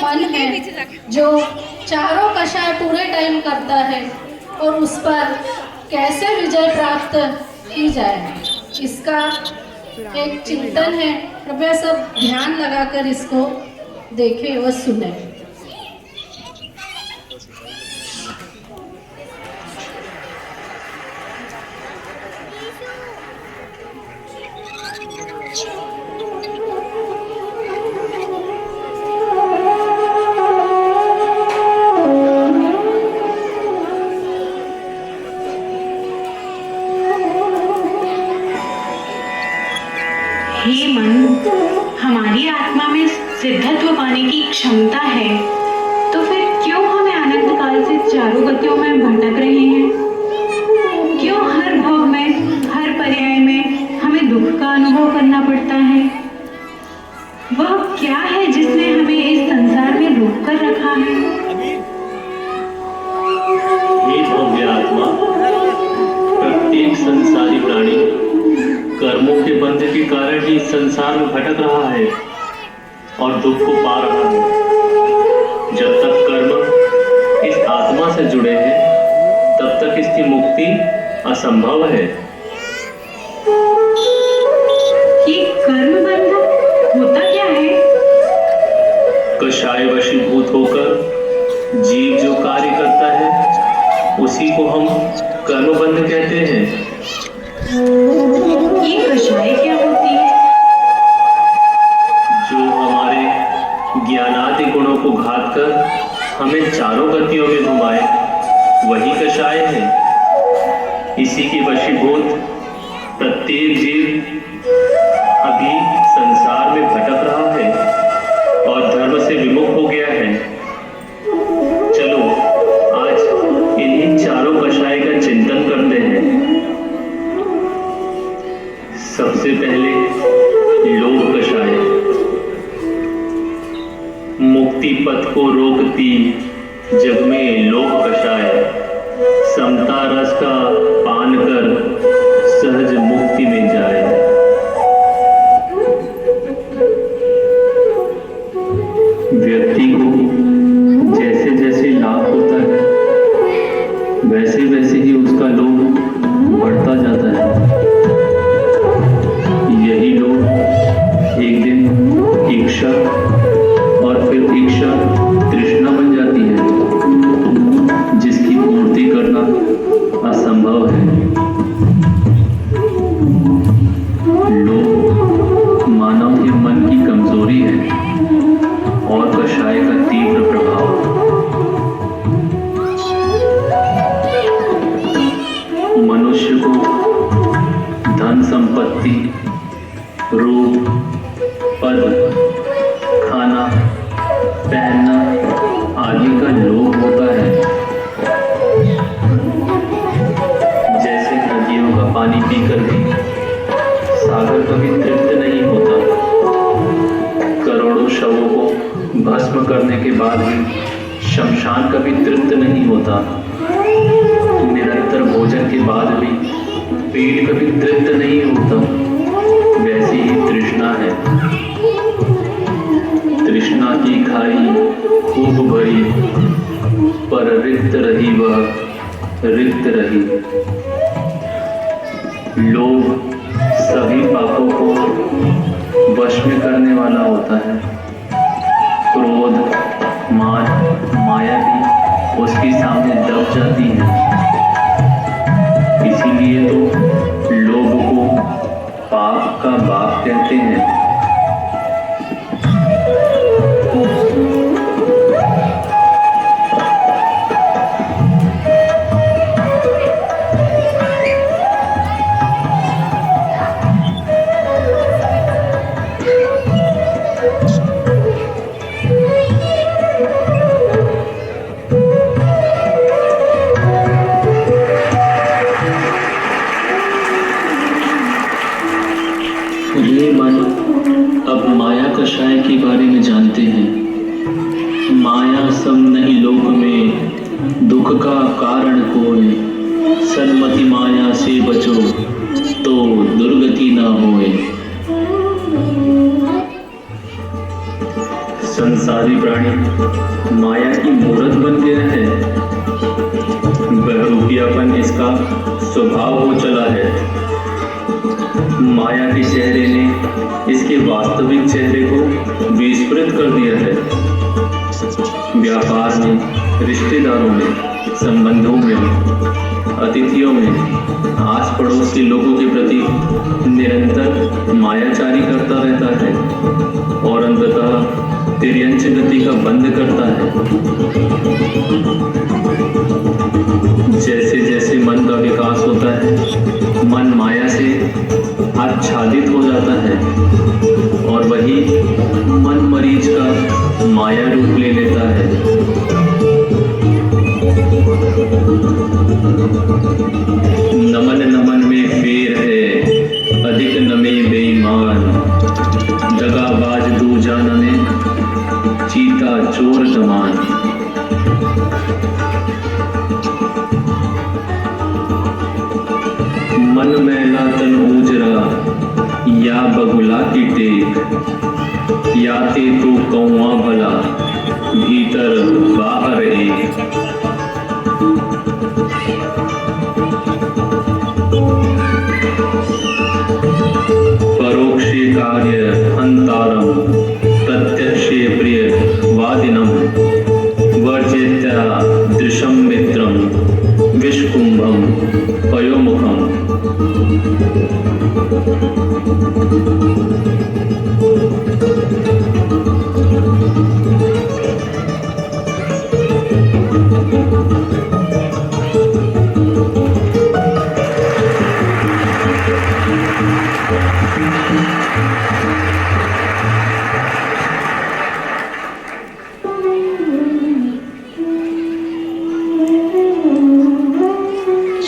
मन है जो चारों कषाय पूरे टाइम करता है और उस पर कैसे विजय प्राप्त की जाए, इसका एक चिंतन है। कृपया सब ध्यान लगाकर इसको देखें व सुने। हे मन, हमारी आत्मा में सिद्धत्व पाने की क्षमता है, तो फिर क्यों हमें अनंत काल से चारों गतियों में भटक रहे हैं? क्यों हर भव में, हर पर्याय में हमें दुख का अनुभव करना पड़ता है? वह क्या है जिसने हमें इस संसार में रोक कर रखा है? हे भव्य आत्मा, प्रत्येक संसारी प्राणी कर्मों के बंध के कारण ही इस संसार में भटक रहा है और दुख को पा रहा है। जब तक कर्म इस आत्मा से जुड़े हैं, तब तक इसकी मुक्ति असंभव है। ये कर्म बंधन होता क्या है? कषाय वशीभूत होकर जीव जो कार्य करता है, उसी को हम कर्मबंध कहते हैं। ये कषाय क्या होती है? जो हमारे ज्ञानादि गुणों को घात कर हमें चारों गतियों में घुमाए, वही कषाय है। इसी के वशीभूत प्रत्येक जीव अभी संसार में भटक रहा है और धर्म से विमुख हो गया है। चलो आज इन्हीं चारों कषाय का चिंतन करते हैं। सबसे पहले लोभ कषाय। मुक्ति पथ को रोकती जग में लोभ कषाय। समता रस का पान कर सहज मुक्ति में जाए। व्यक्ति को जैसे जैसे लाभ होता है, वैसे वैसे ही उसका लोभ बढ़ता जाता है। यही लोग एक दिन इच्छा और फिर इच्छा तृष्णा बन जाती है, जिसकी पूर्ति करना असंभव है। लोभ मानव के मन की कमजोरी है और कषाय का तीव्र प्रभाव। मनुष्य को धन संपत्ति, रूप, पद, खाना, पहनना आदि का लोभ होता है। जैसे नदियों का पानी पीकर भी सागर कभी तृप्त नहीं होता, करोड़ों शवों को भस्म करने के बाद भी शमशान कभी तृप्त नहीं होता, निरंतर भोजन के बाद भी पेट कभी तृप्त नहीं होता, वैसी ही तृष्णा है। तृष्णा की खाई खूब भरी, पर रिक्त रही वह रिक्त रही। लोभ सभी पापों को वश में करने वाला होता है। क्रोध, मान, माया भी उसके सामने दब जाती है। इसीलिए तो लोभ को पाप का बाप कहते हैं। ये मन अब माया कषाय के बारे में जानते हैं। माया सम नहीं लोक में, दुख का कारण कोय। सन्मति माया से बचो, तो दुर्गति ना होए। संसार संसारी प्राणी माया की मूर्त बन गया है। बहरूपियापन इसका स्वभाव हो चला है। माया के चेहरे ने इसके वास्तविक चेहरे को विस्मृत कर दिया है। व्यापार में, रिश्तेदारों में, संबंधों में, अतिथियों में, आस पड़ोस के लोगों के प्रति निरंतर मायाचारी करता रहता है और अंततः तिर्यंच गति का बंद करता है। जैसे जैसे मन का विकास होता है, मन माया से आच्छादित हो जाता है और वही मन मरीज का माया रूप ले लेता है। नमन नमन में फेर है, अधिक नमे बेईमान, दगाबाज दो जानने, चीता चोर समान। मन मैला तन ऊजरा, या बगुला की टेक, याते तो कौआ भला, भीतर बाहर एक। परोक्षे कार्य हंतारम, प्रत्यक्षे प्रिय वादिनम, वर्जेत्या दृशम मित्रम, विष्कुंभम पयोमुखम।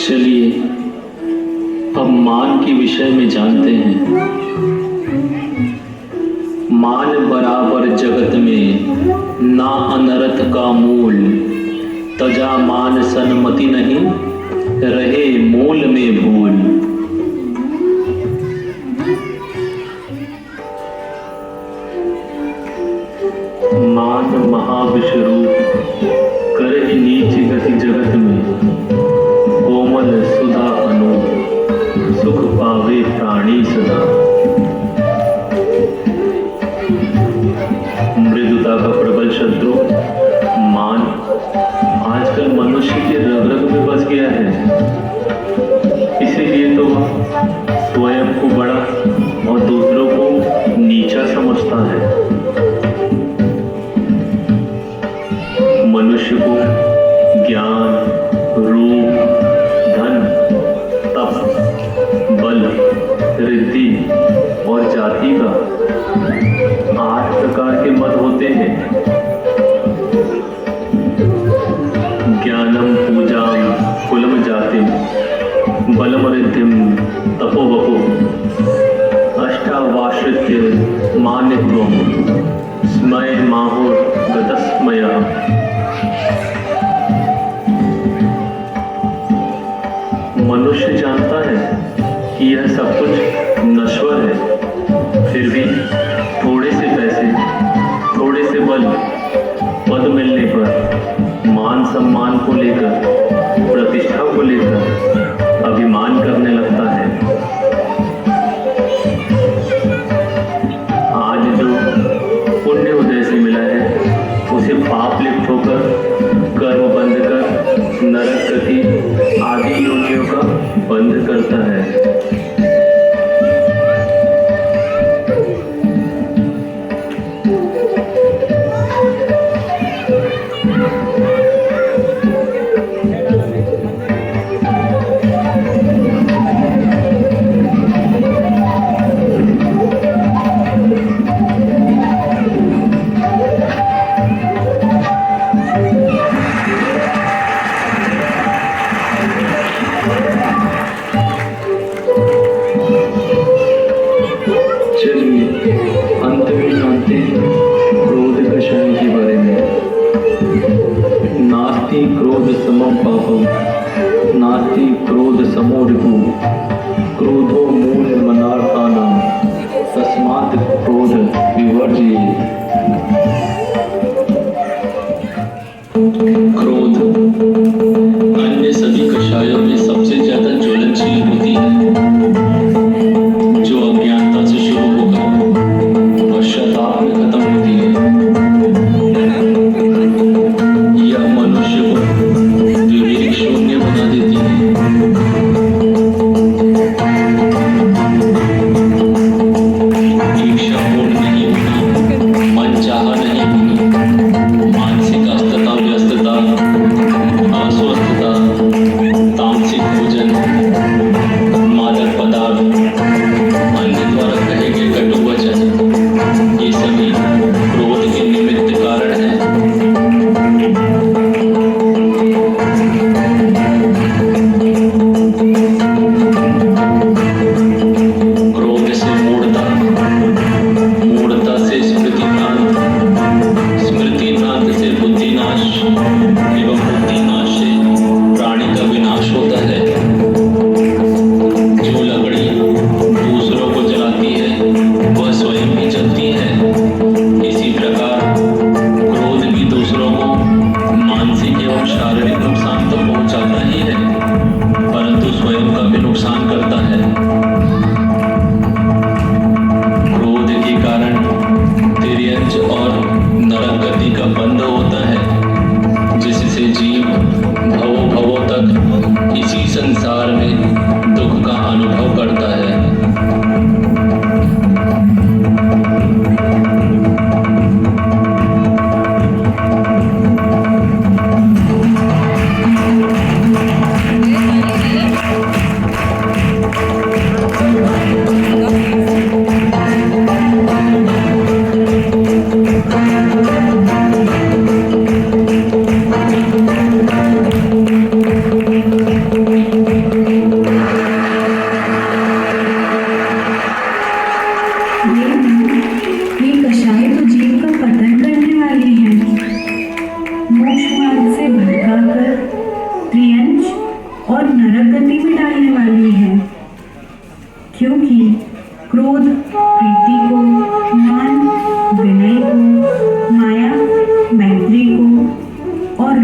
चलिए अब मान के विषय में जानते हैं। मान बराबर जगत में ना अनर्थ का मूल, तजा मान सन्मति नहीं, रहे मूल में भूल। मान महाविश्वरूप करे नीच गति जगत में, कोमल सुधा अनु, सुख पावे प्राणी सदा। मृदुता का प्रबल शत्रु मान आजकल मनुष्य के रग रग में बस गया है। इसीलिए तो स्वयं को बड़ा और दूसरों को नीचा समझता है। मनुष्य को ज्ञान, रूप, धन, तप, बल, रिद्धि और जाति का 8 प्रकार के मत होते हैं। ज्ञानम पूजाम कुलम जातिम, बलम रिद्धिम तपो वपो, अष्टावाश्रित्य मानित्वम, स्मय माहुर गतस्मया। मनुष्य जानता है कि यह सब कुछ नश्वर है, फिर भी थोड़े से पैसे, थोड़े से बल, पद मिलने पर मान सम्मान को लेकर, प्रतिष्ठा को लेकर अभिमान करने लगता है। आज जो पुण्य उदय से मिला है उसे पाप लिप्त होकर, कर्म बंद कर, नरक गति आदि योनियों का बंद करता है।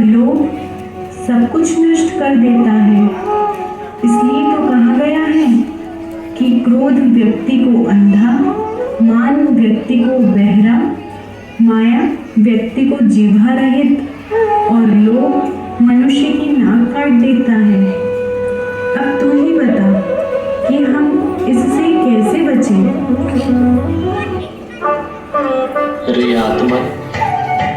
लोभ सब कुछ नष्ट कर देता है। इसलिए तो कहा गया है कि क्रोध व्यक्ति को अंधा, मान व्यक्ति को बहरा, माया व्यक्ति को जीवा रहित और लोभ मनुष्य की नाक काट देता है। अब तू ही बता कि हम इससे कैसे बचें? रे आत्मा,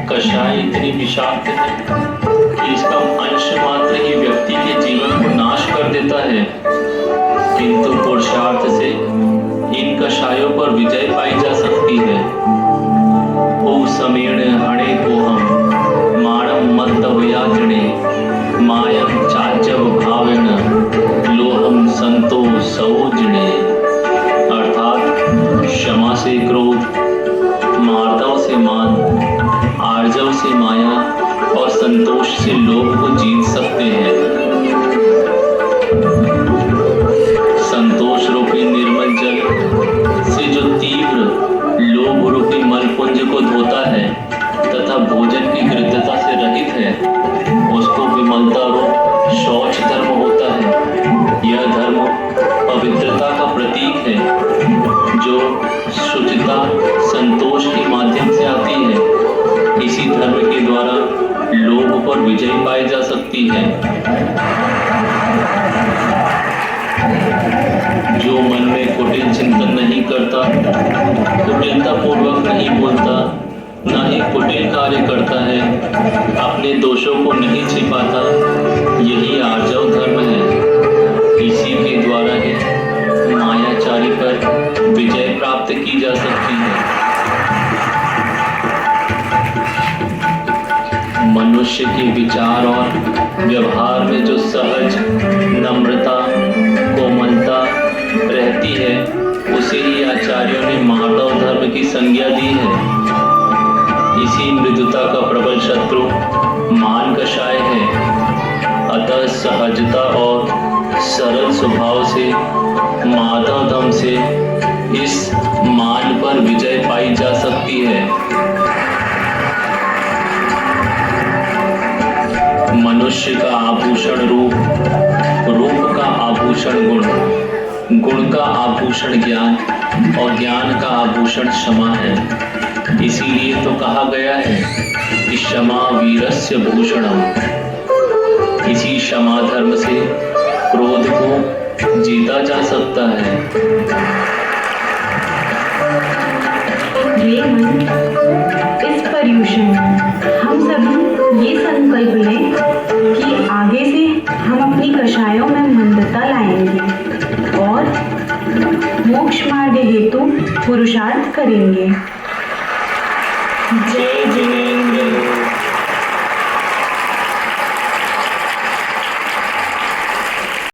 कषाय इतनी विषाक्त है कि इसका अंश मात्र ही व्यक्ति के जीवन को नाश कर देता है, किंतु पुरुषार्थ से इन कषायों पर विजय पाई जा सकती है। ओ समीर्ण हणे को हम माणम मत्तवयाजने मायम चाचव भावेन लोहम संतो सौजने। अर्थात क्षमा से क्रोध, मार्दव से मान, आर्जव से माया और संतोष से लोभ को जीत सकते हैं। संतोष रूपी निर्मल जल से जो तीव्र लोभ रूपी मलपुंज को धोता है तथा भोजन की गृद्धता से रहित है, उसको विमलता रूप शौच धर्म होता है। यह धर्म पवित्रता का प्रतीक है जो शुचिता संतोष के माध्यम से आती है। इसी धर्म के द्वारा लोभ पर विजय पाई जा सकती है। जो मन में कुटिल चिंतन नहीं करता, कुटिलता पूर्वक नहीं बोलता, न ही कुटिल कार्य करता है, अपने दोषों को नहीं छिपाता, यही आर्जव धर्म है। इसी के द्वारा ही मायाचारी पर विजय प्राप्त की जा सकती है। मनुष्य के विचार और व्यवहार में जो सहज नम्रता, कोमलता रहती है, उसे ही आचार्यों ने माधव धर्म की संज्ञा दी है। इसी मृदुता का प्रबल शत्रु मान कषाय है। अतः सहजता और सरल स्वभाव से माधव धर्म से इस मान पर विजय पाई जा सकती है। मनुष्य का आभूषण रूप, रूप का आभूषण गुण, गुण का आभूषण ज्ञान और ज्ञान का आभूषण क्षमा है। इसीलिए तो कहा गया है कि क्षमा वीरस्य भूषणम। इसी क्षमा धर्म से क्रोध को जीता जा सकता है। हे मन, इस पर्युषण हम सभी ये संकल्प लें कि आगे से हम अपनी कषायों में मंदता लाएंगे और मोक्ष मार्ग हेतु पुरुषार्थ करेंगे। जय